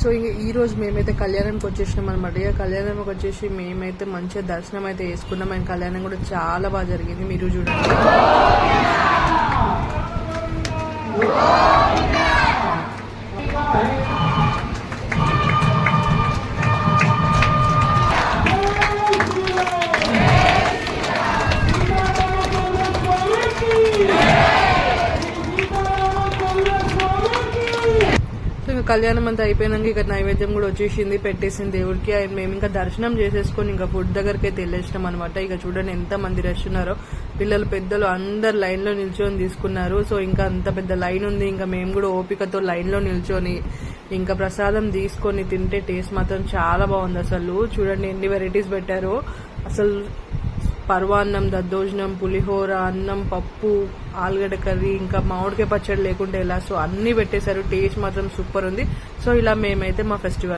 So ఈ రోజు మేమైతే కళ్యాణానికి వచ్చేసినాం అనమాట. ఇక కళ్యాణంకి వచ్చేసి మేమైతే మంచిగా దర్శనం అయితే వేసుకున్నాం. అండ్ కళ్యాణం కూడా చాలా బాగా జరిగింది, మీరు చూడండి. కళ్యాణం అంతా అయిపోయినాక ఇక నైవేద్యం కూడా వచ్చేసింది, పెట్టేసింది దేవుడికి. అండ్ మేము ఇంకా దర్శనం చేసేసుకొని ఇంకా ఫుడ్ దగ్గరికి అయితే వెళ్ళేసినాం అనమాట. ఇక చూడండి ఎంత మంది రష్ ఉన్నారో, పిల్లలు పెద్దలు అందరు లైన్ లో నిల్చొని తీసుకున్నారు. సో ఇంకా అంత పెద్ద లైన్ ఉంది. ఇంకా మేము కూడా ఓపికతో లైన్ లో నిల్చొని ఇంకా ప్రసాదం తీసుకొని తింటే టేస్ట్ మాత్రం చాలా బాగుంది. అసలు చూడండి ఎన్ని వెరైటీస్ పెట్టారో. అసలు పర్వాన్నం, దద్దోజనం, పులిహోర, అన్నం, పప్పు, ఆలుగడ్డ కర్రీ, ఇంకా మామిడికాయ పచ్చడి లేకుంటే ఎలా, సో అన్ని పెట్టేశారు. టేస్ట్ మాత్రం సూపర్ ఉంది. సో ఇలా మేమైతే మా ఫెస్టివల్